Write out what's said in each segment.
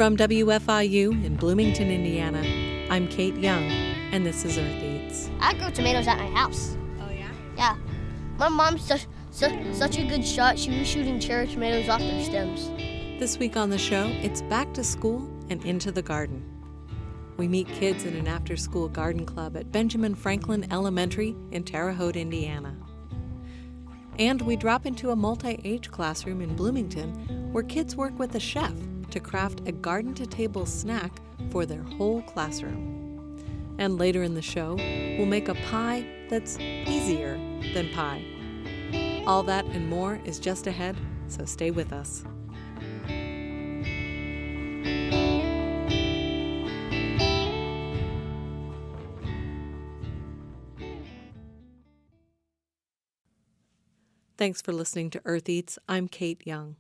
From WFIU in Bloomington, Indiana, I'm Kate Young, and this is Earth Eats. I grow tomatoes at my house. Oh, yeah? Yeah. My mom's such a good shot, she was shooting cherry tomatoes off their stems. This week on the show, it's back to school and into the garden. We meet kids in an after-school garden club at Benjamin Franklin Elementary in Terre Haute, Indiana. And we drop into a multi-age classroom in Bloomington where kids work with a chef to craft a garden-to-table snack for their whole classroom. And later in the show, we'll make a pie that's easier than pie. All that and more is just ahead, so stay with us. Thanks for listening to Earth Eats. I'm Kate Young.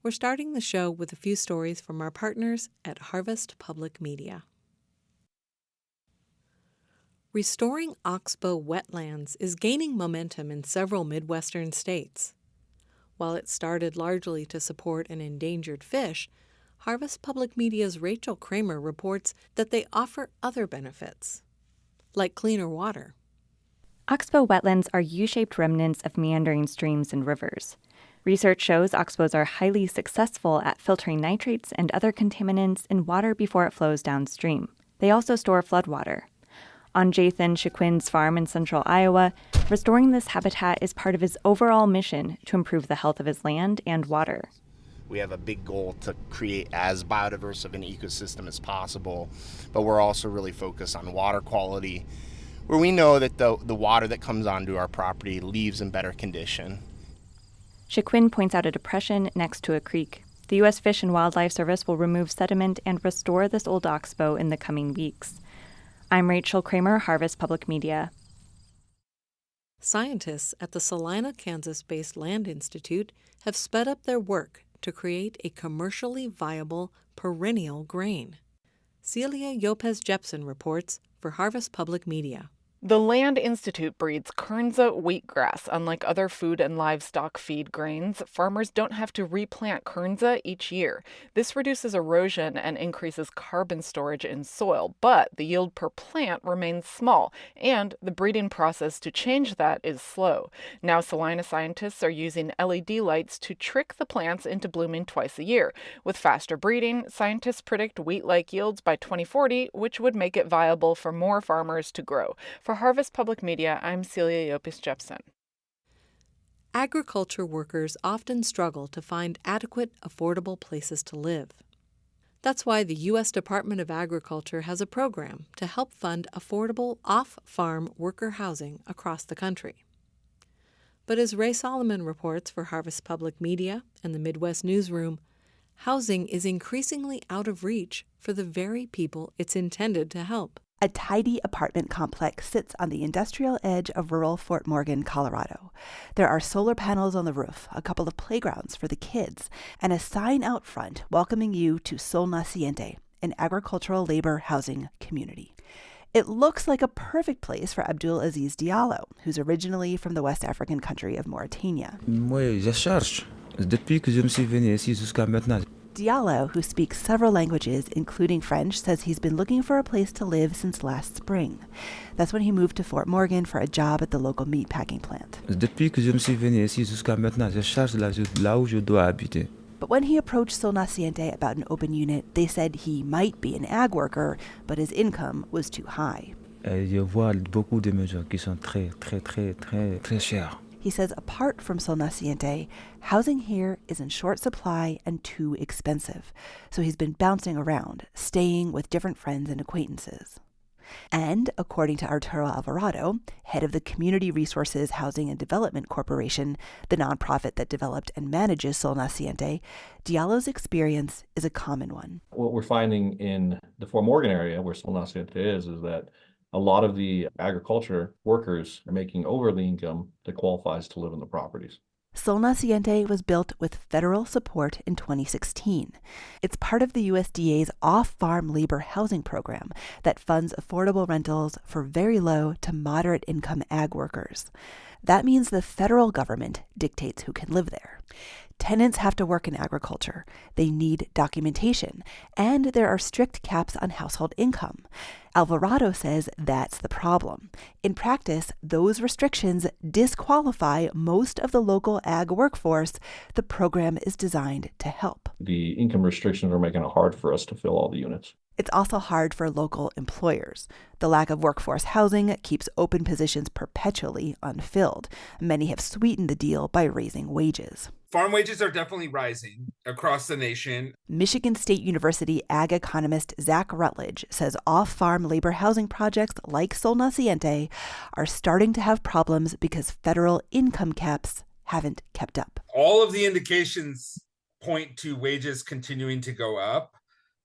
We're starting the show with a few stories from our partners at Harvest Public Media. Restoring oxbow wetlands is gaining momentum in several Midwestern states. While it started largely to support an endangered fish, Harvest Public Media's Rachel Kramer reports that they offer other benefits, like cleaner water. Oxbow wetlands are U-shaped remnants of meandering streams and rivers. Research shows oxbows are highly successful at filtering nitrates and other contaminants in water before it flows downstream. They also store floodwater. On Jathan Chiquin's farm in central Iowa, restoring this habitat is part of his overall mission to improve the health of his land and water. We have a big goal to create as biodiverse of an ecosystem as possible, but we're also really focused on water quality, where we know that the water that comes onto our property leaves in better condition. Chiquin points out a depression next to a creek. The U.S. Fish and Wildlife Service will remove sediment and restore this old oxbow in the coming weeks. I'm Rachel Kramer, Harvest Public Media. Scientists at the Salina, Kansas-based Land Institute have sped up their work to create a commercially viable perennial grain. Celia Yopez-Jepson reports for Harvest Public Media. The Land Institute breeds Kernza wheatgrass. Unlike other food and livestock feed grains, farmers don't have to replant Kernza each year. This reduces erosion and increases carbon storage in soil, but the yield per plant remains small, and the breeding process to change that is slow. Now Salina scientists are using LED lights to trick the plants into blooming twice a year. With faster breeding, scientists predict wheat-like yields by 2040, which would make it viable for more farmers to grow. For Harvest Public Media, I'm Celia Yopez-Jepson. Agriculture workers often struggle to find adequate, affordable places to live. That's why the U.S. Department of Agriculture has a program to help fund affordable off-farm worker housing across the country. But as Ray Solomon reports for Harvest Public Media and the Midwest Newsroom, housing is increasingly out of reach for the very people it's intended to help. A tidy apartment complex sits on the industrial edge of rural Fort Morgan, Colorado. There are solar panels on the roof, a couple of playgrounds for the kids, and a sign out front welcoming you to Sol Naciente, an agricultural labor housing community. It looks like a perfect place for Abdul Aziz Diallo, who's originally from the West African country of Mauritania. Diallo, who speaks several languages, including French, says he's been looking for a place to live since last spring. That's when he moved to Fort Morgan for a job at the local meatpacking plant. But when he approached Sol Naciente about an open unit, they said he might be an ag worker, but his income was too high. He says apart from Sol Naciente, housing here is in short supply and too expensive. So he's been bouncing around, staying with different friends and acquaintances. And according to Arturo Alvarado, head of the Community Resources Housing and Development Corporation, the nonprofit that developed and manages Sol Naciente, Diallo's experience is a common one. What we're finding in the Fort Morgan area where Sol Naciente is that a lot of the agriculture workers are making over the income that qualifies to live in the properties. Sol Naciente was built with federal support in 2016. It's part of the USDA's off-farm labor housing program that funds affordable rentals for very low to moderate income ag workers. That means the federal government dictates who can live there. Tenants have to work in agriculture. They need documentation, and there are strict caps on household income. Alvarado says that's the problem. In practice, those restrictions disqualify most of the local ag workforce the program is designed to help. The income restrictions are making it hard for us to fill all the units. It's also hard for local employers. The lack of workforce housing keeps open positions perpetually unfilled. Many have sweetened the deal by raising wages. Farm wages are definitely rising across the nation. Michigan State University ag economist Zach Rutledge says off-farm labor housing projects like Sol Naciente are starting to have problems because federal income caps haven't kept up. All of the indications point to wages continuing to go up.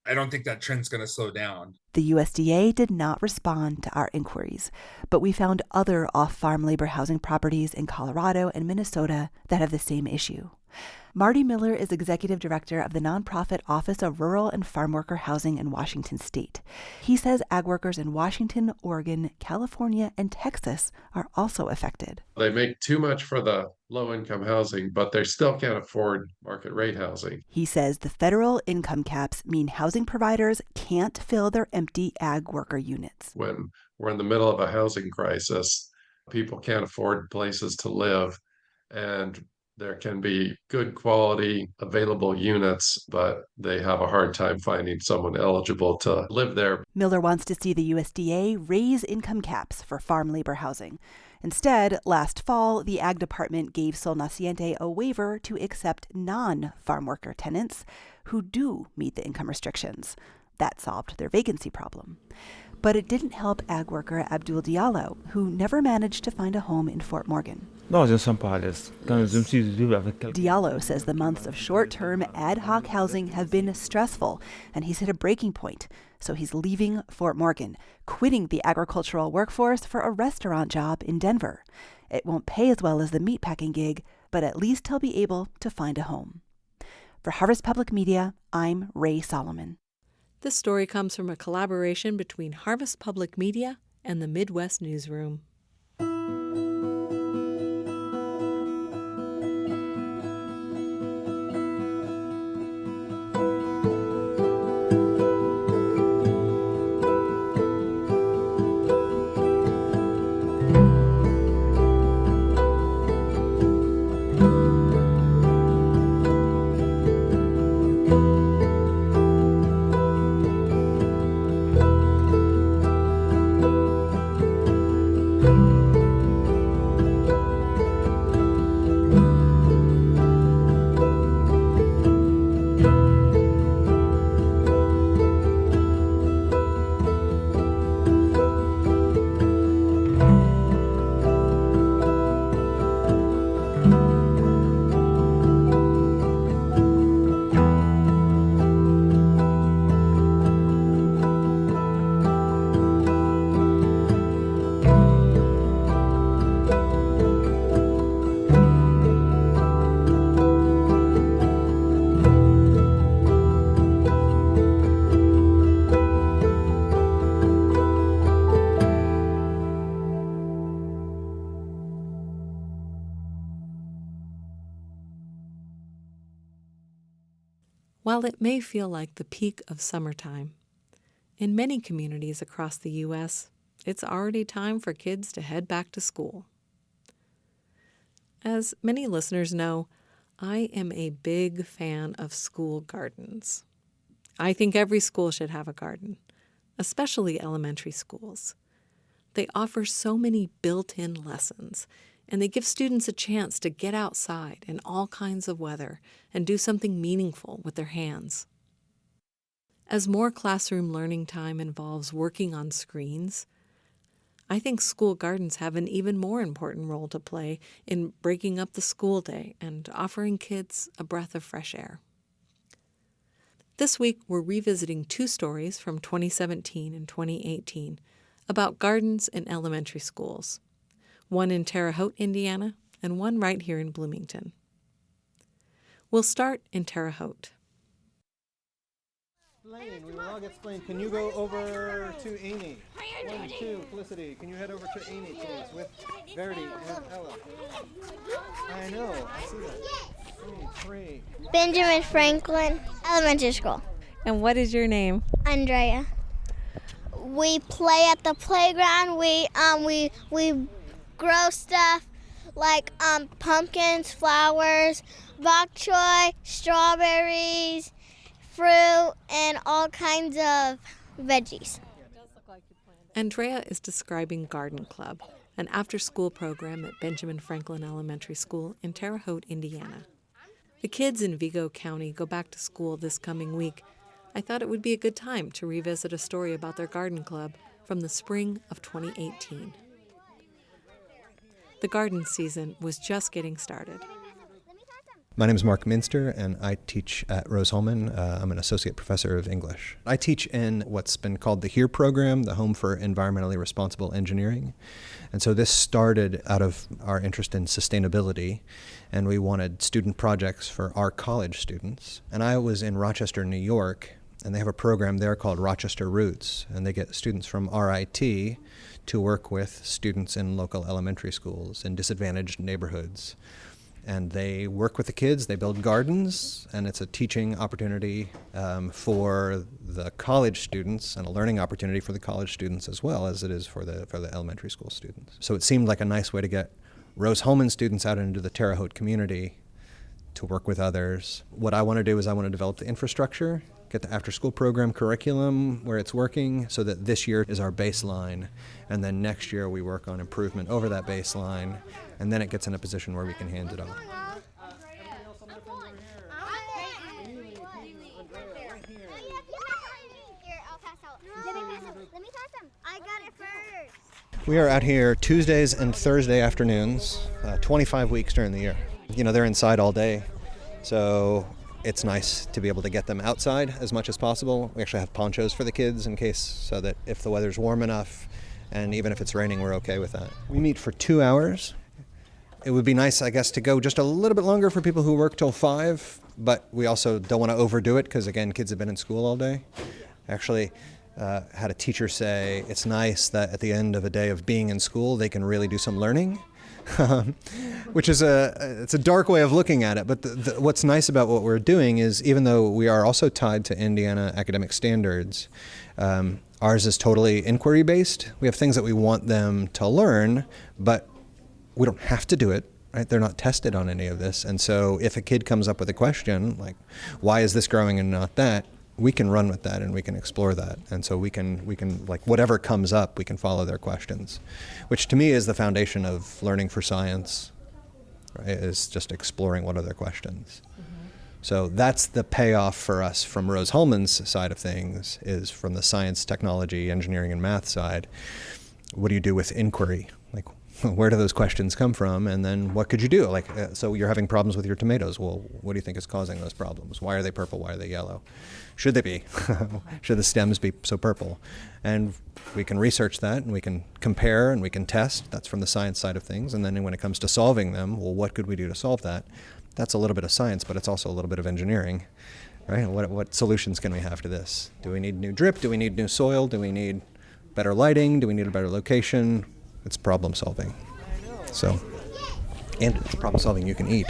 I don't think that trend's going to slow down. The USDA did not respond to our inquiries, but we found other off-farm labor housing properties in Colorado and Minnesota that have the same issue. Marty Miller is executive director of the nonprofit Office of Rural and Farm Worker Housing in Washington State. He says ag workers in Washington, Oregon, California, and Texas are also affected. They make too much for the low-income housing, but they still can't afford market rate housing. He says the federal income caps mean housing providers can't fill their empty ag worker units. When we're in the middle of a housing crisis, people can't afford places to live, and there can be good quality available units, but they have a hard time finding someone eligible to live there. Miller wants to see the USDA raise income caps for farm labor housing. Instead, last fall, the Ag Department gave Sol Naciente a waiver to accept non-farm worker tenants who do meet the income restrictions. That solved their vacancy problem. But it didn't help ag worker Abdul Diallo, who never managed to find a home in Fort Morgan. Diallo says the months of short-term ad hoc housing have been stressful, and he's hit a breaking point. So he's leaving Fort Morgan, quitting the agricultural workforce for a restaurant job in Denver. It won't pay as well as the meatpacking gig, but at least he'll be able to find a home. For Harvest Public Media, I'm Ray Solomon. This story comes from a collaboration between Harvest Public Media and the Midwest Newsroom. While it may feel like the peak of summertime, in many communities across the U.S., it's already time for kids to head back to school. As many listeners know, I am a big fan of school gardens. I think every school should have a garden, especially elementary schools. They offer so many built-in lessons, and they give students a chance to get outside in all kinds of weather and do something meaningful with their hands. As more classroom learning time involves working on screens, I think school gardens have an even more important role to play in breaking up the school day and offering kids a breath of fresh air. This week, we're revisiting two stories from 2017 and 2018 about gardens in elementary schools. One in Terre Haute, Indiana, and one right here in Bloomington. We'll start in Terre Haute. explain. We will all get explained. Can you go over to Amy? 1, 2, Felicity. Can you head over to Amy, please, with Verity and Ella? I know. I see that. 3. Benjamin Franklin Elementary School. And what is your name? Andrea. We play at the playground. We grow stuff like pumpkins, flowers, bok choy, strawberries, fruit, and all kinds of veggies. Andrea is describing Garden Club, an after-school program at Benjamin Franklin Elementary School in Terre Haute, Indiana. The kids in Vigo County go back to school this coming week. I thought it would be a good time to revisit a story about their garden club from the spring of 2018. The garden season was just getting started. My name is Mark Minster, and I teach at Rose-Hulman. I'm an associate professor of English. I teach in what's been called the HERE program, the Home for Environmentally Responsible Engineering. And so this started out of our interest in sustainability, and we wanted student projects for our college students. And I was in Rochester, New York, and they have a program there called Rochester Roots, and they get students from RIT to work with students in local elementary schools in disadvantaged neighborhoods. And they work with the kids, they build gardens, and it's a teaching opportunity for the college students and a learning opportunity for the college students as well as it is for the elementary school students. So it seemed like a nice way to get Rose-Hulman students out into the Terre Haute community to work with others. What I want to do is I want to develop the infrastructure, get the after-school program curriculum where it's working so that this year is our baseline, and then next year we work on improvement over that baseline, and then it gets in a position where we can hand it off. We are out here Tuesdays and Thursday afternoons, 25 weeks during the year. You know, they're inside all day, so it's nice to be able to get them outside as much as possible. We actually have ponchos for the kids in case, so that if the weather's warm enough, and even if it's raining, we're okay with that. We meet for 2 hours. It would be nice, I guess, to go just a little bit longer for people who work till 5, but we also don't want to overdo it because, again, kids have been in school all day. Actually, had a teacher say it's nice that at the end of a day of being in school, they can really do some learning. Which is it's a dark way of looking at it, but what's nice about what we're doing is even though we are also tied to Indiana academic standards, ours is totally inquiry-based. We have things that we want them to learn, but we don't have to do it, right? They're not tested on any of this, and so if a kid comes up with a question, like, why is this growing and not that, we can run with that and we can explore that. And so we can like whatever comes up, we can follow their questions, which to me is the foundation of learning for science, right? Is just exploring what are their questions. Mm-hmm. So that's the payoff for us from Rose-Hulman's side of things, is from the science, technology, engineering, and math side. What do you do with inquiry? Like, where do those questions come from? And then what could you do? Like, so you're having problems with your tomatoes. Well, what do you think is causing those problems? Why are they purple? Why are they yellow? Should they be? Should the stems be so purple? And we can research that, and we can compare, and we can test. That's from the science side of things. And then when it comes to solving them, well, what could we do to solve that? That's a little bit of science, but it's also a little bit of engineering, right? What solutions can we have to this? Do we need new drip? Do we need new soil? Do we need better lighting? Do we need a better location? It's problem solving. So, and it's problem solving you can eat.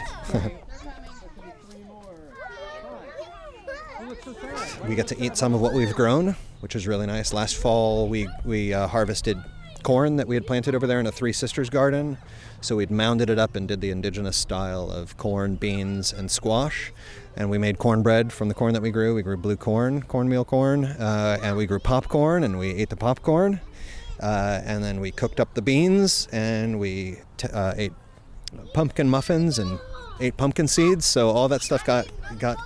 We get to eat some of what we've grown, which is really nice. Last fall, we harvested corn that we had planted over there in a Three Sisters garden. So we'd mounded it up and did the indigenous style of corn, beans, and squash. And we made cornbread from the corn that we grew. We grew blue corn, cornmeal corn, and we grew popcorn, and we ate the popcorn. And then we cooked up the beans, and we ate pumpkin muffins and ate pumpkin seeds, so all that stuff got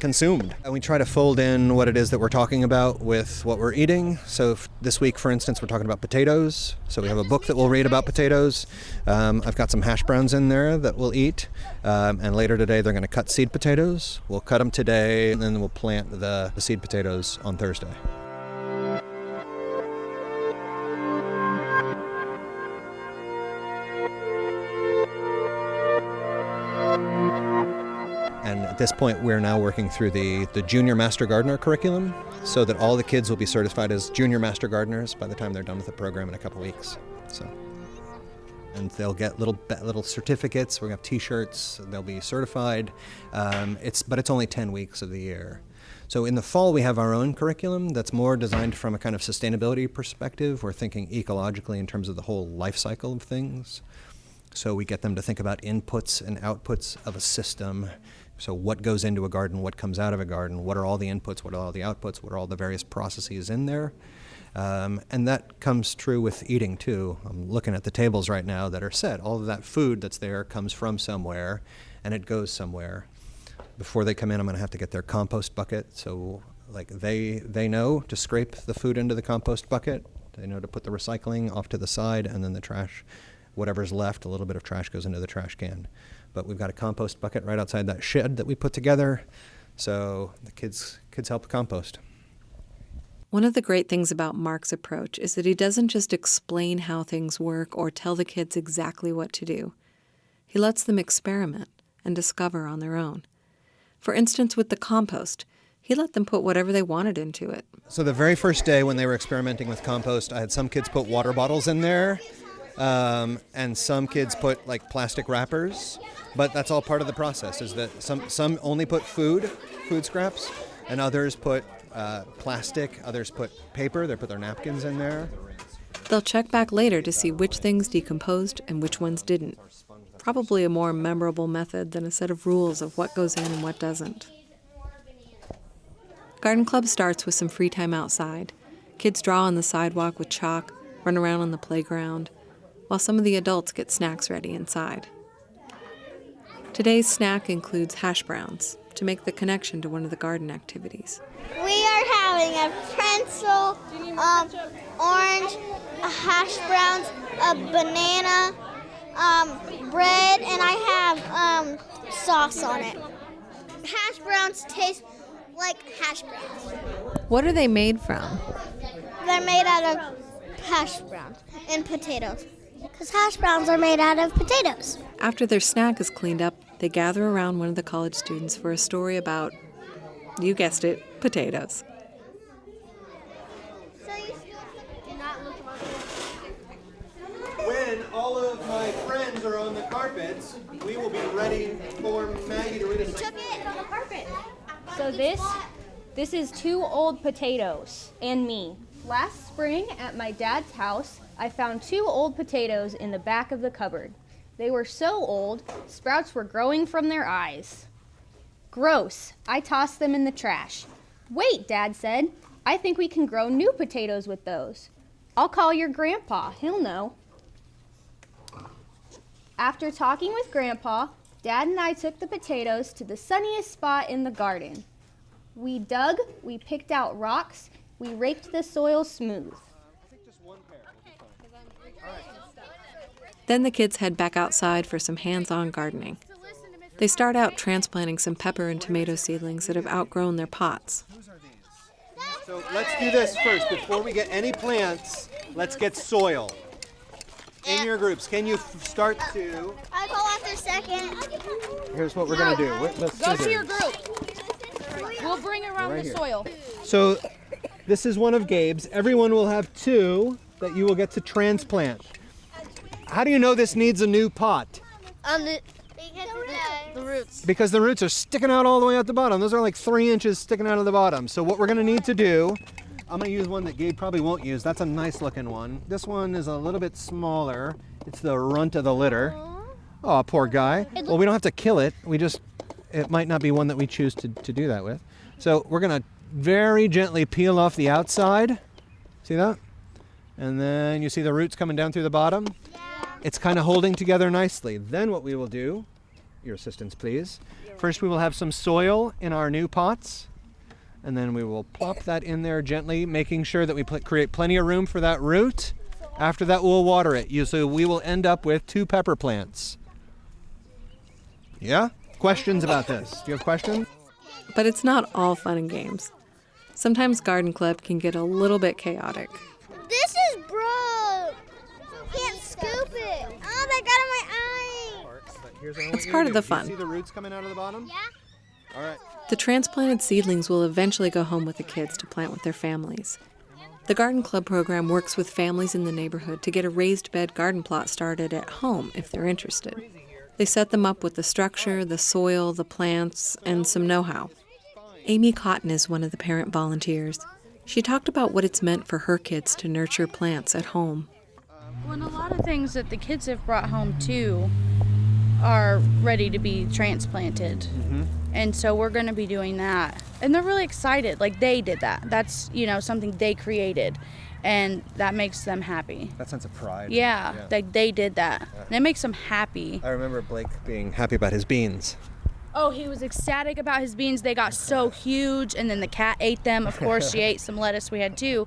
consumed. And we try to fold in what it is that we're talking about with what we're eating. So this week, for instance, we're talking about potatoes. So we have a book that we'll read about potatoes. I've got some hash browns in there that we'll eat. And later today, they're going to cut seed potatoes. We'll cut them today, and then we'll plant the seed potatoes on Thursday. And At this point, we're now working through the Junior Master Gardener curriculum so that all the kids will be certified as Junior Master Gardeners by the time they're done with the program in a couple weeks. And they'll get little certificates. We're going to have T-shirts. They'll be certified. But it's only 10 weeks of the year. So in the fall, we have our own curriculum that's more designed from a kind of sustainability perspective. We're thinking ecologically in terms of the whole life cycle of things. So we get them to think about inputs and outputs of a system. So what goes into a garden, what comes out of a garden, what are all the inputs, what are all the outputs, what are all the various processes in there. And that comes true with eating too. I'm looking at the tables right now that are set. All of that food that's there comes from somewhere and it goes somewhere. Before they come in, I'm going to have to get their compost bucket. So like they know to scrape the food into the compost bucket. They know to put the recycling off to the side, and then the trash, whatever's left, a little bit of trash goes into the trash can. But we've got a compost bucket right outside that shed that we put together. So the kids help compost. One of the great things about Mark's approach is that he doesn't just explain how things work or tell the kids exactly what to do. He lets them experiment and discover on their own. For instance, with the compost, he let them put whatever they wanted into it. So the very first day when they were experimenting with compost, I had some kids put water bottles in there, and some kids put like plastic wrappers. But that's all part of the process, is that some only put food scraps, and others put plastic, others put paper. They put their napkins in there. They'll check back later to see which things decomposed and which ones didn't. Probably a more memorable method than a set of rules of what goes in and what doesn't. Garden Club starts with some free time outside. Kids draw on the sidewalk with chalk, run around on the playground, while some of the adults get snacks ready inside. Today's snack includes hash browns to make the connection to one of the garden activities. We are having a pretzel, orange, hash browns, a banana, bread, and I have sauce on it. Hash browns taste like hash browns. What are they made from? They're made out of hash browns and potatoes, because hash browns are made out of potatoes. After their snack is cleaned up, they gather around one of the college students for a story about, you guessed it, potatoes. When all of my friends are on the carpets, we will be ready for Maggie to read us. Took it on the carpet. So this is 2 old potatoes and me. Last spring at my dad's house, I found 2 old potatoes in the back of the cupboard. They were so old, sprouts were growing from their eyes. Gross. I tossed them in the trash. Wait, Dad said. I think we can grow new potatoes with those. I'll call your grandpa. He'll know. After talking with Grandpa, Dad and I took the potatoes to the sunniest spot in the garden. We dug, we picked out rocks, we raked the soil smooth. Then the kids head back outside for some hands-on gardening. They start out transplanting some pepper and tomato seedlings that have outgrown their pots. So let's do this first. Before we get any plants, let's get soil. In your groups, can you start to... I'll go after second. Here's what we're going to do. Let's Go to your group. We'll bring around Right the here. soil. So this is one of Gabe's. Everyone will have 2 that you will get to transplant. How do you know this needs a new pot? The roots. Because the roots are sticking out all the way out the bottom. Those are like 3 inches sticking out of the bottom. So what we're going to need to do, I'm going to use one that Gabe probably won't use. That's a nice looking one. This one is a little bit smaller. It's the runt of the litter. Oh, poor guy. Well, we don't have to kill it. It might not be one that we choose to do that with. So we're going to very gently peel off the outside. See that? And then you see the roots coming down through the bottom? Yeah. It's kind of holding together nicely. Then what we will do, your assistance please. First we will have some soil in our new pots. And then we will plop that in there gently, making sure that we create plenty of room for that root. After that we'll water it. So we will end up with 2 pepper plants. Yeah? Questions about this? Do you have questions? But it's not all fun and games. Sometimes Garden Club can get a little bit chaotic. This is broke. Can't scoop it. Oh, that got in my eye. It's part of the fun. See the roots coming out of the bottom? Yeah. All right. The transplanted seedlings will eventually go home with the kids to plant with their families. The Garden Club program works with families in the neighborhood to get a raised bed garden plot started at home if they're interested. They set them up with the structure, the soil, the plants, and some know-how. Amy Cotton is one of the parent volunteers. She talked about what it's meant for her kids to nurture plants at home. Well, and a lot of things that the kids have brought home too are ready to be transplanted. Mm-hmm. And so we're going to be doing that. And they're really excited. Like, they did that. That's, something they created. And that makes them happy. That sense of pride. Yeah. Like, they did that. Yeah. And it makes them happy. I remember Blake being happy about his beans. Oh, he was ecstatic about his beans. They got so huge, and then the cat ate them. Of course, she ate some lettuce we had too.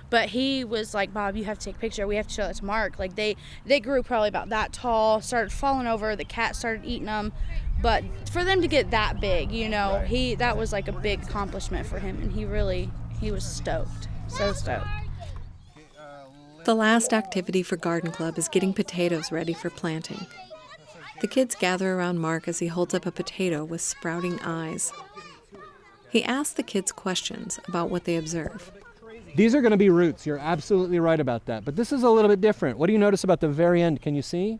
But he was like, Bob, you have to take a picture. We have to show that to Mark. Like, they grew probably about that tall, started falling over. The cat started eating them. But for them to get that big, right. That was like a big accomplishment for him. And he was stoked. So stoked. The last activity for Garden Club is getting potatoes ready for planting. The kids gather around Mark as he holds up a potato with sprouting eyes. He asks the kids questions about what they observe. These are going to be roots. You're absolutely right about that. But this is a little bit different. What do you notice about the very end? Can you see?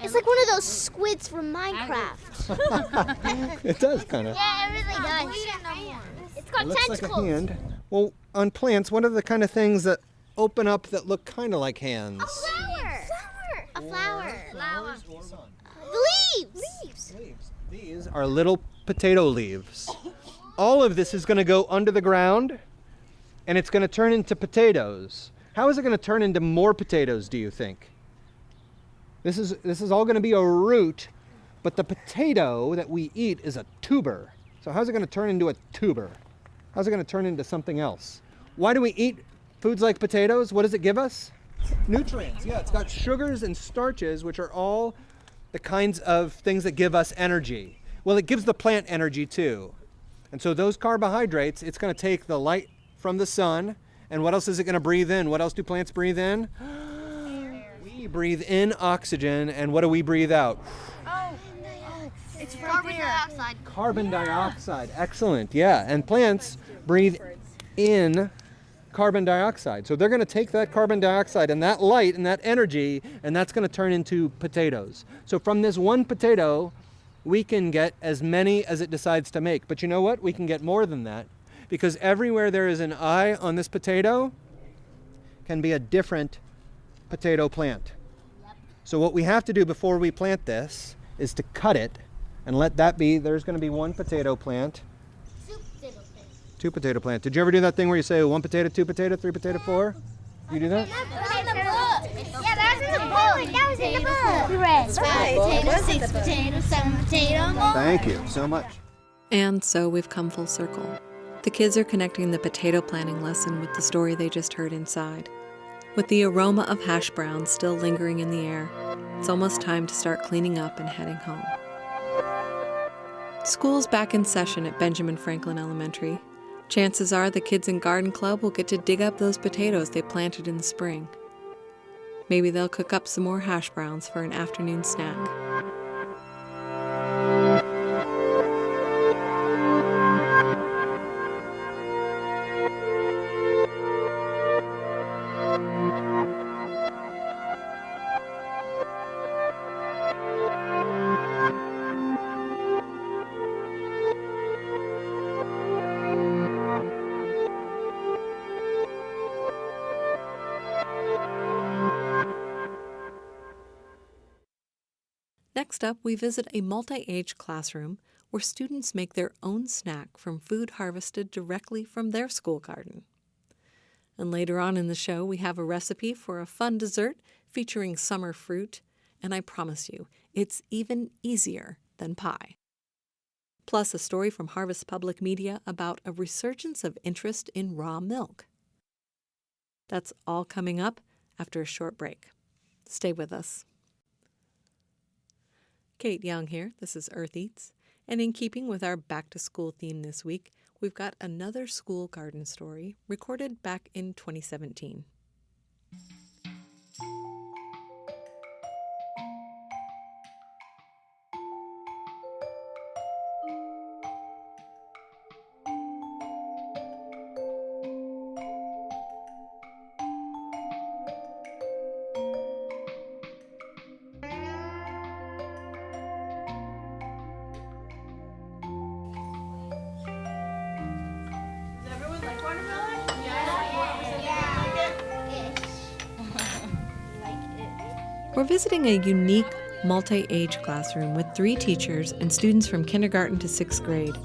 It's like one of those squids from Minecraft. It does kind of. Yeah, it really does. It's got tentacles. Like a hand. Well, on plants, what are the kind of things that open up that look kind of like hands? A flower. A flower. The leaves. These are little potato leaves. All of this is going to go under the ground, and it's going to turn into potatoes. How is it going to turn into more potatoes, do you think? This is all going to be a root, but the potato that we eat is a tuber. So how's it going to turn into a tuber? How's it going to turn into something else? Why do we eat foods like potatoes? What does it give us? Nutrients. Yeah, it's got sugars and starches, which are all the kinds of things that give us energy. Well, it gives the plant energy too. And so those carbohydrates, it's going to take the light from the sun, and what else is it going to breathe in? What else do plants breathe in? We breathe in oxygen, and what do we breathe out? It's carbon dioxide. Carbon dioxide. Excellent. Yeah, and plants breathe in carbon dioxide. So they're going to take that carbon dioxide and that light and that energy, and that's going to turn into potatoes. So from this one potato, we can get as many as it decides to make. But you know what? We can get more than that, because everywhere there is an eye on this potato can be a different potato plant. So what we have to do before we plant this is to cut it and let that be. There's going to be one potato plant. Two potato plant. Did you ever do that thing where you say 1 potato, 2 potato, 3 potato, 4? You do that? Yeah, that was in the book. That was in the book. We read 5 potatoes, 6 potatoes, 7 potatoes more. Thank you so much. And so we've come full circle. The kids are connecting the potato planting lesson with the story they just heard inside. With the aroma of hash browns still lingering in the air, it's almost time to start cleaning up and heading home. School's back in session at Benjamin Franklin Elementary. Chances are the kids in Garden Club will get to dig up those potatoes they planted in the spring. Maybe they'll cook up some more hash browns for an afternoon snack. Next up, we visit a multi-age classroom where students make their own snack from food harvested directly from their school garden. And later on in the show, we have a recipe for a fun dessert featuring summer fruit, and I promise you, it's even easier than pie. Plus a story from Harvest Public Media about a resurgence of interest in raw milk. That's all coming up after a short break. Stay with us. Kate Young here. This is Earth Eats. And in keeping with our back-to-school theme this week, we've got another school garden story recorded back in 2017. We're visiting a unique multi-age classroom with 3 teachers and students from kindergarten to 6th grade.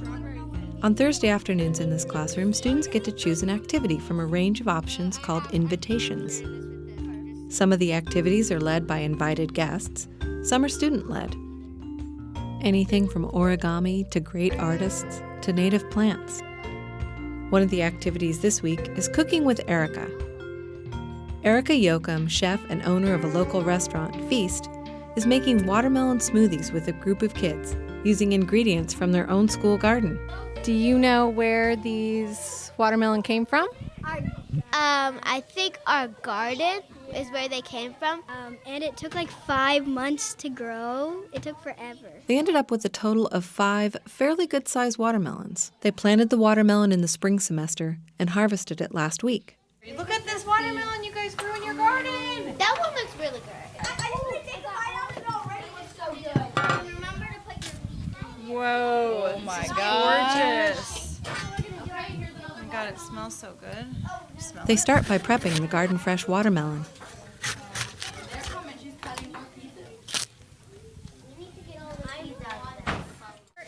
On Thursday afternoons in this classroom, students get to choose an activity from a range of options called invitations. Some of the activities are led by invited guests, some are student-led. Anything from origami to great artists to native plants. One of the activities this week is Cooking with Erica. Erica Yoakum, chef and owner of a local restaurant, Feast, is making watermelon smoothies with a group of kids using ingredients from their own school garden. Do you know where these watermelon came from? I think our garden is where they came from. And it took like 5 months to grow. It took forever. They ended up with a total of 5 fairly good-sized watermelons. They planted the watermelon in the spring semester and harvested it last week. Look at this watermelon you guys grew in your garden. That one looks really good. I didn't take a bite of it already. It was so good. Remember to put your... Whoa, oh my God. Gorgeous. Oh my God, it smells so good. They start by prepping the garden fresh watermelon.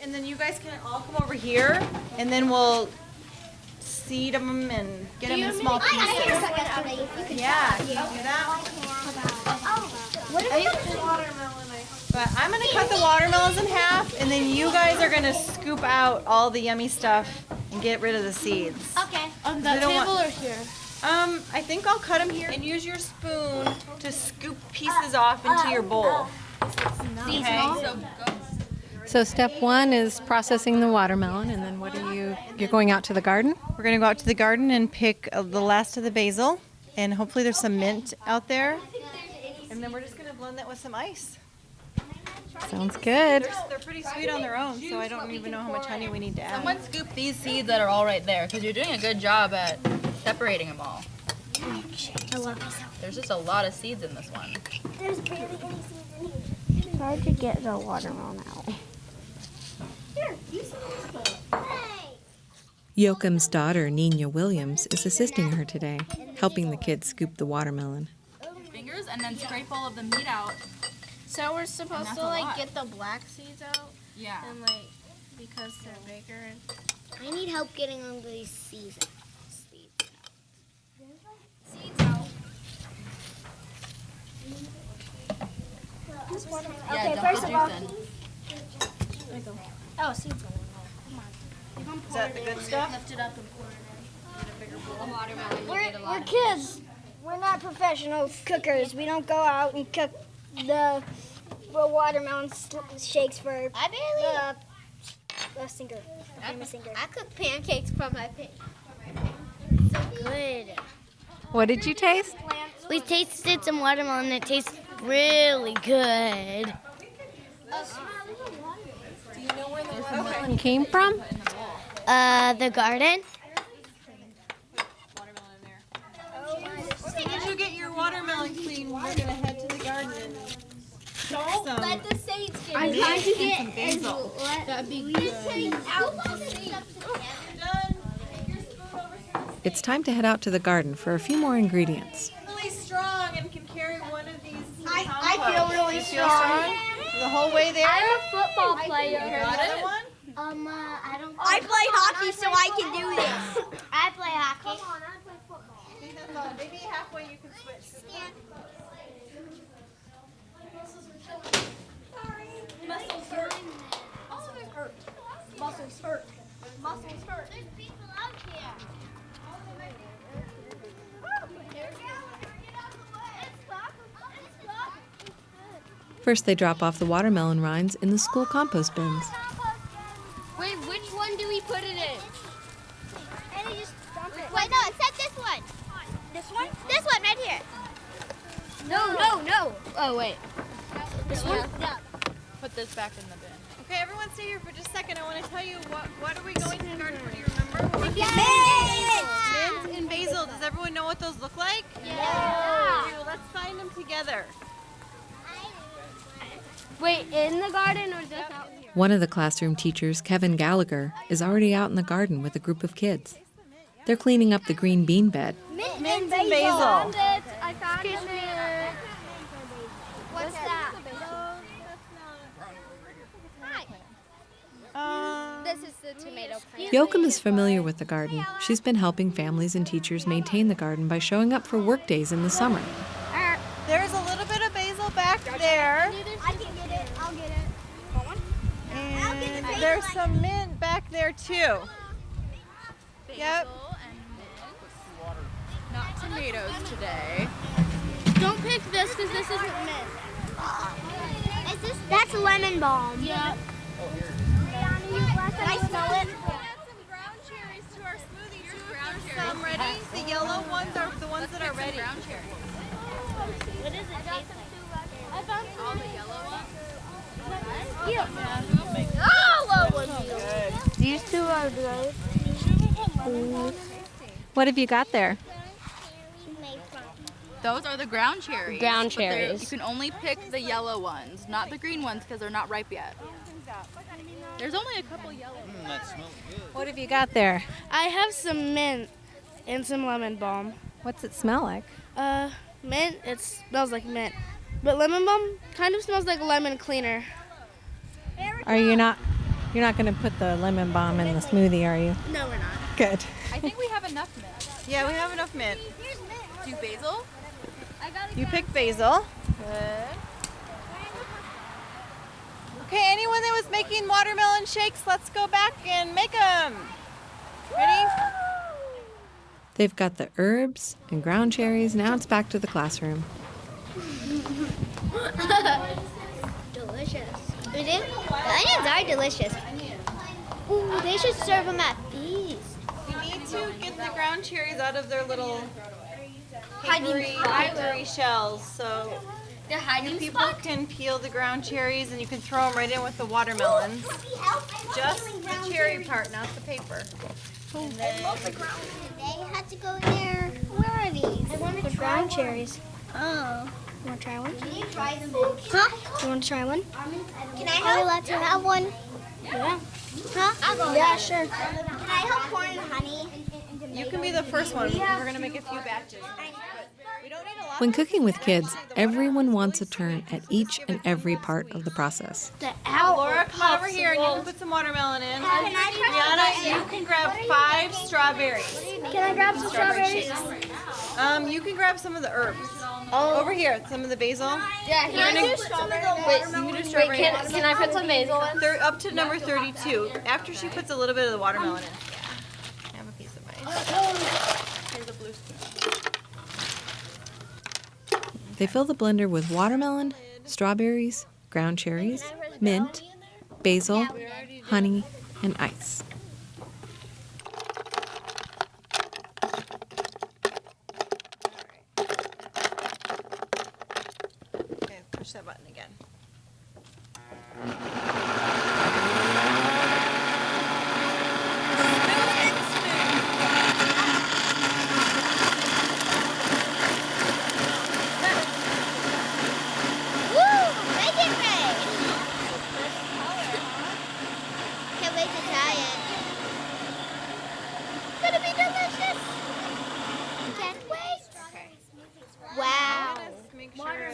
And then you guys can all come over here, and then we'll seed them and get them in small pieces. Yeah, can you do that? But I'm going to cut the watermelons in half, and then you guys are going to scoop out all the yummy stuff and get rid of the seeds. Okay. On that table or here? I think I'll cut them here. And use your spoon to scoop pieces off into your bowl. Okay. So step 1 is processing the watermelon, and then what are you're going out to the garden? We're going to go out to the garden and pick the last of the basil, and hopefully there's some mint out there. And then we're just going to blend that with some ice. Sounds good. They're pretty sweet on their own, so I don't even know how much honey we need to add. Someone scoop these seeds that are all right there, because you're doing a good job at separating them all. There's just a lot of seeds in this one. There's barely any seeds in here. It's hard to get the watermelon out. Here, you see this one. Yoakum's daughter, Nina Williams, is assisting her today, helping the kids scoop the watermelon. Fingers and then scrape all of the meat out. So we're supposed to like get the black seeds out? Yeah. And like, because they're bigger. I need help getting all these seeds out. Yeah, okay, dump first the of all, juice in. oh, seeds. Come on. Is that the good stuff? Lift it up and pour it in. We're kids. We're not professional cookers. We don't go out and cook the watermelon shakes for the singer. I cook pancakes for my so good. What did you taste? We tasted some watermelon and it tastes really good. Do you know where the watermelon came from? The garden. As soon as you get your watermelon clean, we're going to head to the garden and Don't let the seeds get I'm trying to get basil. That'd be good. It's time to head out to the garden for a few more ingredients. Really strong and can carry one of these. I feel really strong. The whole way there? I'm a football player. Another one? I don't. I play hockey, so I can do this. I play hockey. Come on, I play football. Maybe halfway you can switch. Muscles hurt. Muscles hurt. Muscles hurt. Muscles hurt. There's people out here. First, they drop off the watermelon rinds in the school compost bins. Wait, which one do we put it in? And you just dump it. Wait, no, except this one. This one? This one right here. No. Oh, wait. This one? Yeah. Put this back in the bin. Okay, everyone stay here for just a second. I want to tell you what are we going to the garden for? Do you remember? Mint and basil. Does everyone know what those look like? Yeah. Let's find them together. Wait, in the garden or just out here? One of the classroom teachers, Kevin Gallagher, is already out in the garden with a group of kids. They're cleaning up the green bean bed. Mint and basil. I found it. the tomato plant. Yoakum is familiar with the garden. She's been helping families and teachers maintain the garden by showing up for work days in the summer. There's a little bit of basil back there. I can get it. I'll get it. Want one? And there's some mint back there too. Yep. Not tomatoes today. Don't pick this because this isn't mint. That's lemon balm. Yep. Can I smell it? Some ready? The yellow ones are the ones that are ready. Brown cherries. What does it taste like? I found All the yellow ones. yellow ones. These two are good. What have you got there? Those are the ground cherries. Ground but cherries. You can only pick the yellow ones, not the green ones because they're not ripe yet. There's only a couple yellow ones. What have you got there? I have some mint and some lemon balm. What's it smell like? Mint, it smells like mint. But lemon balm kind of smells like lemon cleaner. You're not going to put the lemon balm in the smoothie, are you? No, we're not. Good. I think we have enough mint. Yeah, we have enough mint. Do basil? You picked basil. Good. Okay, anyone that was making watermelon shakes, let's go back and make them. Ready? They've got the herbs and ground cherries. Now it's back to the classroom. Delicious. The onions are delicious. Ooh, they should serve them at feast. We need to get the ground cherries out of their little Hiding papery shells. So They're hiding people can peel the ground cherries and you can throw them right in with the watermelons. Just the cherry part, not the paper. And then They had to go in there. Where are these? I want to try ground cherries. Oh. You want to try one? Can you try them? Huh? You want to try one? Can I help? Are we allowed to have one? Yeah. Huh? I'll go. Yeah, sure. Can I help pour in honey? you can be the first one. We're going to make a few batches. We don't need a lot. When cooking with kids, everyone wants a turn at each and every part of the process. Laura, come on over here and you can put some watermelon in. Brianna, you can grab 5 strawberries. Can I grab some strawberries? You can grab some of the herbs. Over here, some of the basil. Yeah, can I do strawberries? Wait, can I put some basil in? They're up to number 32. After she puts a little bit of the watermelon in. Have a piece of ice. Here's a blue spoon. They fill the blender with watermelon, strawberries, ground cherries, mint, basil, honey, and ice. Okay, push that button again.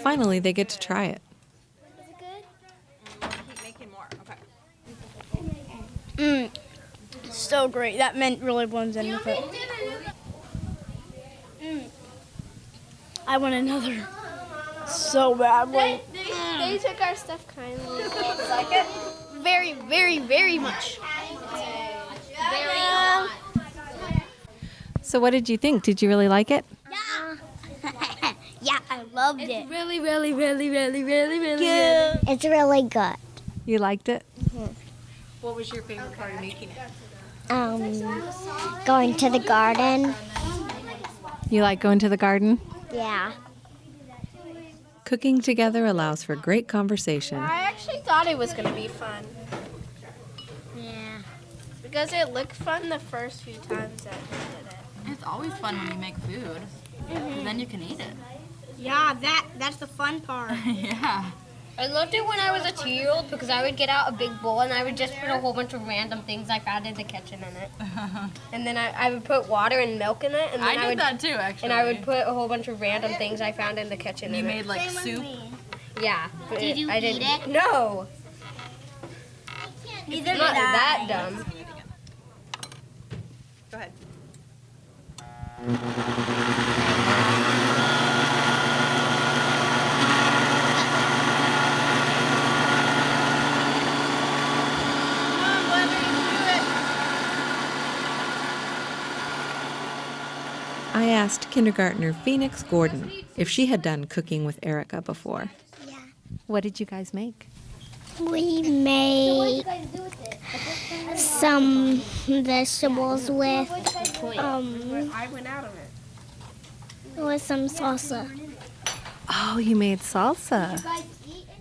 Finally, they get to try it. Keep making more. Okay. So great. That mint really blends in with it. I want another so badly. They took our stuff kindly. Like it? Very, very, very much. So what did you think? Did you really like it? Yeah, I loved it. Really, really, really, really, really, really good. It's really good. You liked it? What was your favorite part of making it? Going to the garden. You like going to the garden? Yeah. Cooking together allows for great conversation. I actually thought it was going to be fun. Yeah. Because it looked fun the first few times that we did it. It's always fun when you make food. Mm-hmm. Then you can eat it. Yeah, that's the fun part. Yeah. I loved it when I was a 2-year-old because I would get out a big bowl and I would just put a whole bunch of random things I found in the kitchen in it. And then I would put water and milk in it. And then I did that too, actually. And I would put a whole bunch of random things I found in the kitchen You in made it. like soup? Yeah. But Did you I eat didn't. it? No. Neither Not did I. that dumb. Go ahead. I asked kindergartner Phoenix Gordon if she had done cooking with Erica before. Yeah. What did you guys make? We made some vegetables with some salsa. Oh, you made salsa.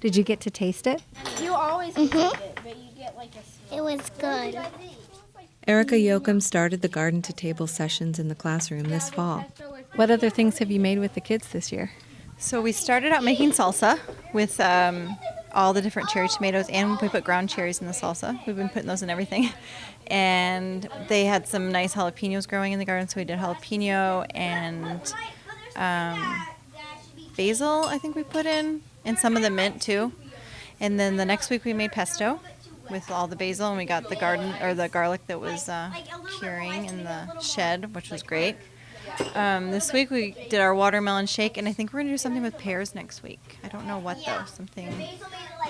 Did you get to taste it? You always taste it, but you get like a It was good. Erica Yoakum started the garden to table sessions in the classroom this fall. What other things have you made with the kids this year? So we started out making salsa with all the different cherry tomatoes, and we put ground cherries in the salsa. We've been putting those in everything. And they had some nice jalapenos growing in the garden, so we did jalapeno and basil, I think we put in, and some of the mint too. And then the next week we made pesto with all the basil, and we got the garlic that was curing in the shed, which was great. This week we did our watermelon shake, and I think we're going to do something with pears next week. I don't know what though, something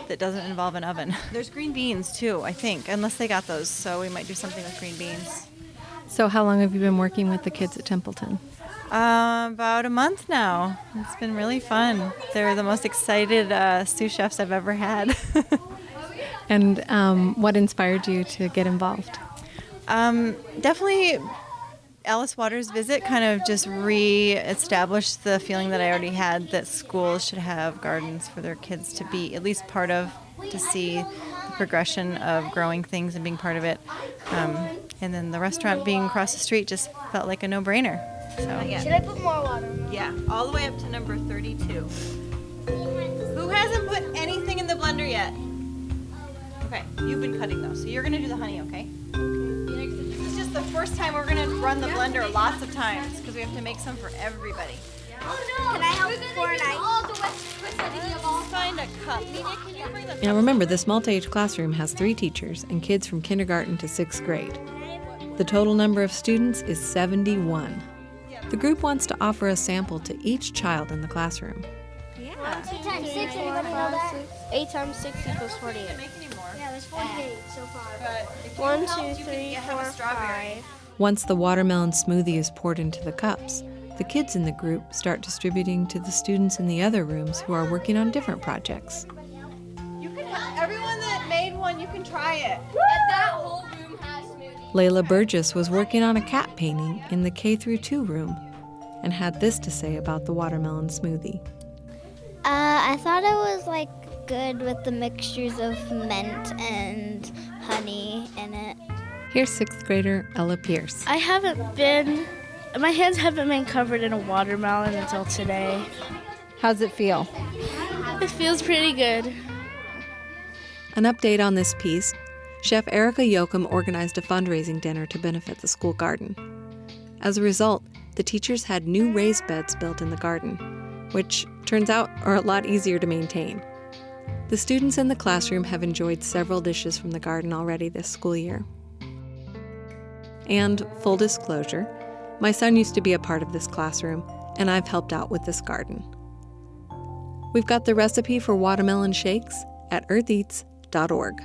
that doesn't involve an oven. There's green beans too, I think, unless they got those, so we might do something with green beans. So how long have you been working with the kids at Templeton? About a month now. It's been really fun. They're the most excited sous chefs I've ever had. And what inspired you to get involved? Definitely Alice Waters' visit kind of just re-established the feeling that I already had that schools should have gardens for their kids to be at least part of, to see the progression of growing things and being part of it. And then the restaurant being across the street just felt like a no-brainer. So, yeah. Should I put more water? Yeah, all the way up to number 32. Who hasn't put anything in the blender yet? Okay, you've been cutting those, so you're going to do the honey, okay? This is just the first time we're going to run the blender lots of times because we have to make some for everybody. Can I help pour an ice? Find a cup. Nina, can you bring the cup? Now remember, this multi-age classroom has 3 teachers and kids from kindergarten to 6th grade. The total number of students is 71. The group wants to offer a sample to each child in the classroom. Yeah. 8 times 6, anybody know that? 8 times 6 equals 48. Yeah, there's 48 so far. 1, 2, 3, 4, 5. Once the watermelon smoothie is poured into the cups, the kids in the group start distributing to the students in the other rooms who are working on different projects. You can everyone that made one, you can try it. That whole room has smoothies. Layla Burgess was working on a cat painting in the K-2 room and had this to say about the watermelon smoothie. I thought it was good with the mixtures of mint and honey in it. Here's 6th grader Ella Pierce. My hands haven't been covered in a watermelon until today. How's it feel? It feels pretty good. An update on this piece, Chef Erica Yoakum organized a fundraising dinner to benefit the school garden. As a result, the teachers had new raised beds built in the garden, which turns out are a lot easier to maintain. The students in the classroom have enjoyed several dishes from the garden already this school year. And full disclosure, my son used to be a part of this classroom, and I've helped out with this garden. We've got the recipe for watermelon shakes at eartheats.org.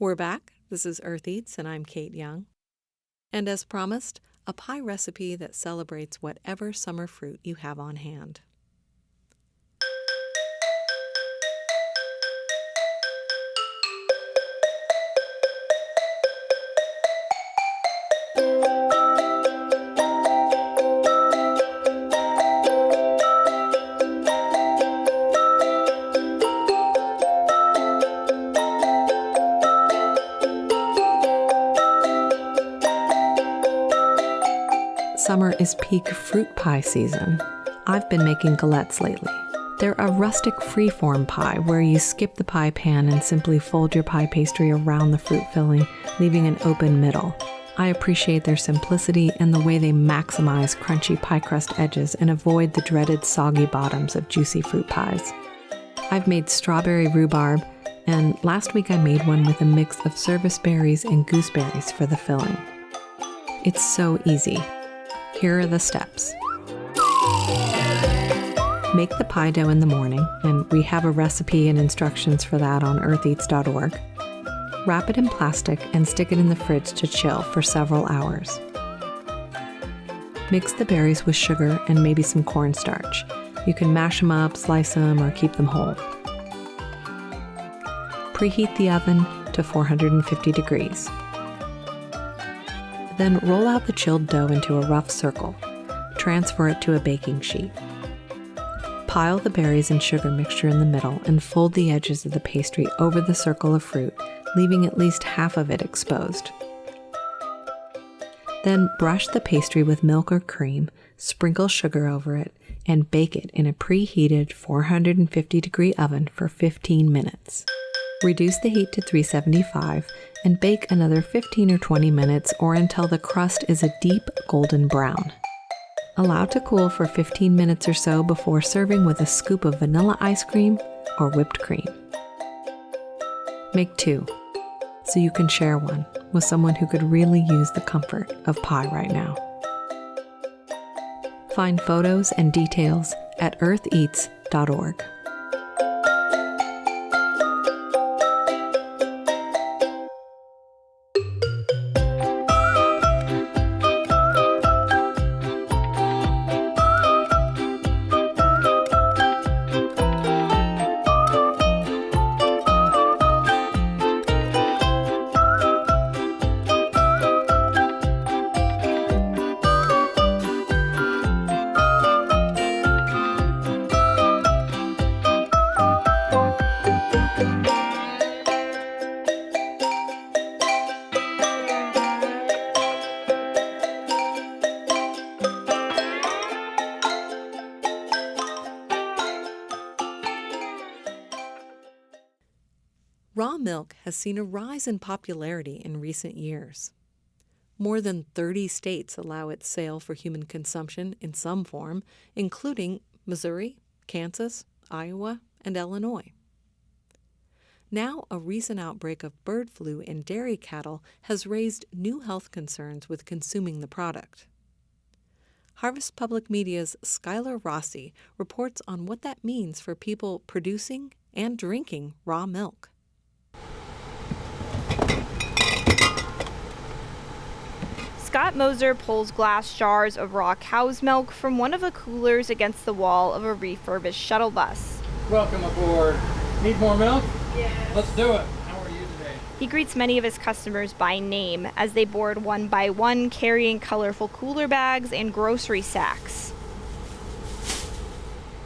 We're back. This is Earth Eats, and I'm Kate Young. And as promised, a pie recipe that celebrates whatever summer fruit you have on hand. Summer is peak fruit pie season. I've been making galettes lately. They're a rustic freeform pie where you skip the pie pan and simply fold your pie pastry around the fruit filling, leaving an open middle. I appreciate their simplicity and the way they maximize crunchy pie crust edges and avoid the dreaded soggy bottoms of juicy fruit pies. I've made strawberry rhubarb, and last week I made one with a mix of service berries and gooseberries for the filling. It's so easy. Here are the steps. Make the pie dough in the morning, and we have a recipe and instructions for that on eartheats.org. Wrap it in plastic and stick it in the fridge to chill for several hours. Mix the berries with sugar and maybe some cornstarch. You can mash them up, slice them, or keep them whole. Preheat the oven to 450 degrees. Then roll out the chilled dough into a rough circle. Transfer it to a baking sheet. Pile the berries and sugar mixture in the middle and fold the edges of the pastry over the circle of fruit, leaving at least half of it exposed. Then brush the pastry with milk or cream, sprinkle sugar over it, and bake it in a preheated 450-degree oven for 15 minutes. Reduce the heat to 375 and bake another 15 or 20 minutes or until the crust is a deep golden brown. Allow to cool for 15 minutes or so before serving with a scoop of vanilla ice cream or whipped cream. Make 2, so you can share one with someone who could really use the comfort of pie right now. Find photos and details at eartheats.org. Raw milk has seen a rise in popularity in recent years. More than 30 states allow its sale for human consumption in some form, including Missouri, Kansas, Iowa, and Illinois. Now, a recent outbreak of bird flu in dairy cattle has raised new health concerns with consuming the product. Harvest Public Media's Skylar Rossi reports on what that means for people producing and drinking raw milk. Scott Moser pulls glass jars of raw cow's milk from one of the coolers against the wall of a refurbished shuttle bus. Welcome aboard. Need more milk? Yes. Let's do it. How are you today? He greets many of his customers by name as they board one by one, carrying colorful cooler bags and grocery sacks.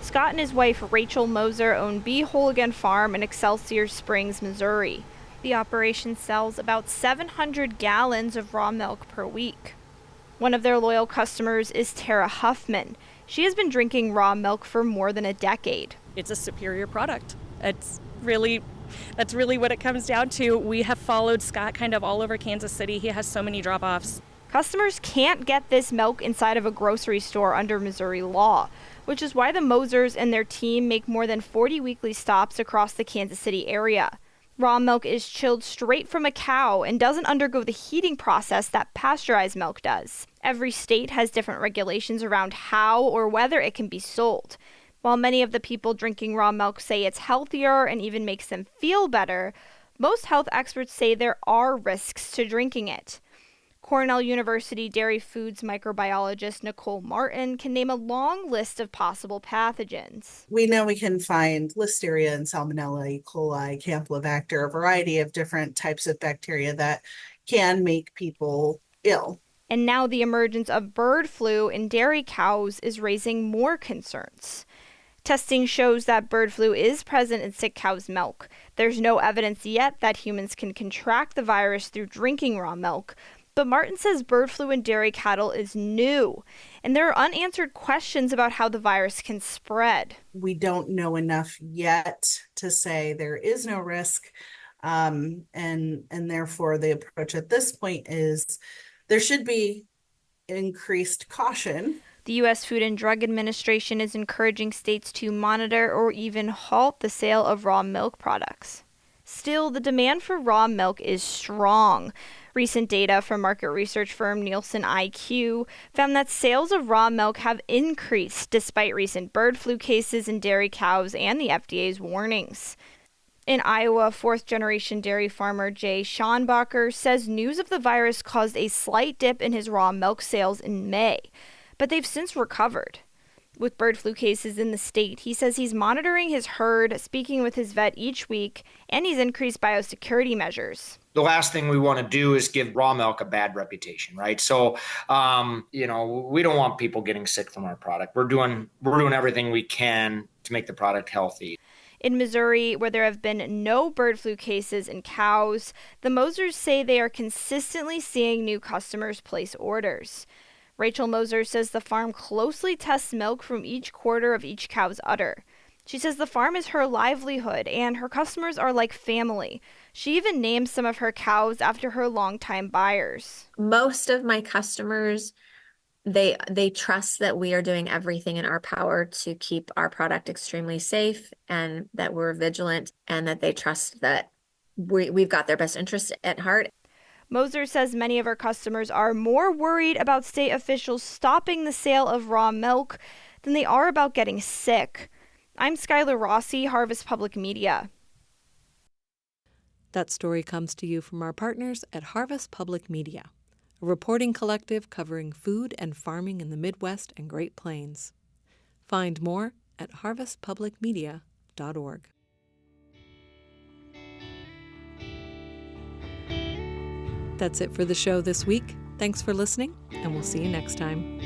Scott and his wife Rachel Moser own B. Hooligan Farm in Excelsior Springs, Missouri. The operation sells about 700 gallons of raw milk per week. One of their loyal customers is Tara Huffman. She has been drinking raw milk for more than a decade. It's a superior product. That's really what it comes down to. We have followed Scott kind of all over Kansas City. He has so many drop-offs. Customers can't get this milk inside of a grocery store under Missouri law, which is why the Mosers and their team make more than 40 weekly stops across the Kansas City area. Raw milk is chilled straight from a cow and doesn't undergo the heating process that pasteurized milk does. Every state has different regulations around how or whether it can be sold. While many of the people drinking raw milk say it's healthier and even makes them feel better, most health experts say there are risks to drinking it. Cornell University dairy foods microbiologist Nicole Martin can name a long list of possible pathogens. We know we can find Listeria and Salmonella, E. coli, Campylobacter, a variety of different types of bacteria that can make people ill. And now the emergence of bird flu in dairy cows is raising more concerns. Testing shows that bird flu is present in sick cows' milk. There's no evidence yet that humans can contract the virus through drinking raw milk. But Martin says bird flu in dairy cattle is new, and there are unanswered questions about how the virus can spread. We don't know enough yet to say there is no risk, and therefore the approach at this point is there should be increased caution. The U.S. Food and Drug Administration is encouraging states to monitor or even halt the sale of raw milk products. Still, the demand for raw milk is strong. Recent data from market research firm Nielsen IQ found that sales of raw milk have increased despite recent bird flu cases in dairy cows and the FDA's warnings. In Iowa, fourth-generation dairy farmer Jay Schonbacher says news of the virus caused a slight dip in his raw milk sales in May, but they've since recovered. With bird flu cases in the state, he says he's monitoring his herd, speaking with his vet each week, and he's increased biosecurity measures. The last thing we want to do is give raw milk a bad reputation, right? So, we don't want people getting sick from our product. We're doing everything we can to make the product healthy. In Missouri, where there have been no bird flu cases in cows, the Mosers say they are consistently seeing new customers place orders. Rachel Moser says the farm closely tests milk from each quarter of each cow's udder. She says the farm is her livelihood and her customers are like family. She even names some of her cows after her longtime buyers. Most of my customers, they trust that we are doing everything in our power to keep our product extremely safe and that we're vigilant and that they trust that we've got their best interest at heart. Moser says many of her customers are more worried about state officials stopping the sale of raw milk than they are about getting sick. I'm Skylar Rossi, Harvest Public Media. That story comes to you from our partners at Harvest Public Media, a reporting collective covering food and farming in the Midwest and Great Plains. Find more at harvestpublicmedia.org. That's it for the show this week. Thanks for listening, and we'll see you next time.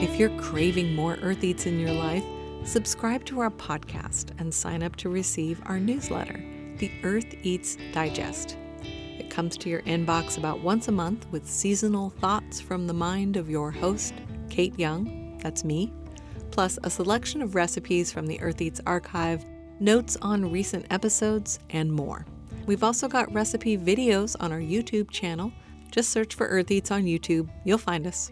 If you're craving more Earth Eats in your life, subscribe to our podcast and sign up to receive our newsletter, the Earth Eats Digest. It comes to your inbox about once a month with seasonal thoughts from the mind of your host, Kate Young, that's me, plus a selection of recipes from the Earth Eats archive, notes on recent episodes, and more. We've also got recipe videos on our YouTube channel. Just search for Earth Eats on YouTube. You'll find us.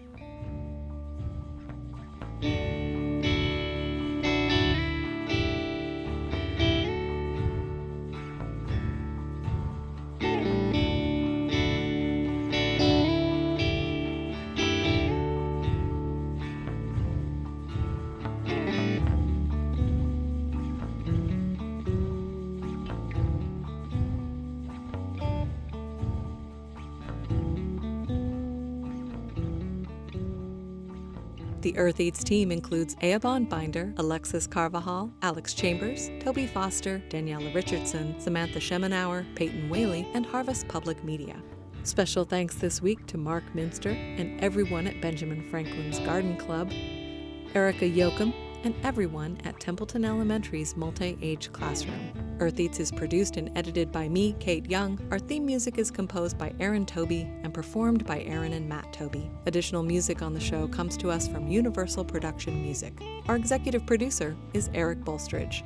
The Earth Eats team includes Eobon Binder, Alexis Carvajal, Alex Chambers, Toby Foster, Daniela Richardson, Samantha Schemenauer, Peyton Whaley, and Harvest Public Media. Special thanks this week to Mark Minster and everyone at Benjamin Franklin's Garden Club, Erica Yoakum, and everyone at Templeton Elementary's multi-age classroom. Earth Eats is produced and edited by me, Kate Young. Our theme music is composed by Aaron Toby and performed by Aaron and Matt Toby. Additional music on the show comes to us from Universal Production Music. Our executive producer is Eric Bolstridge.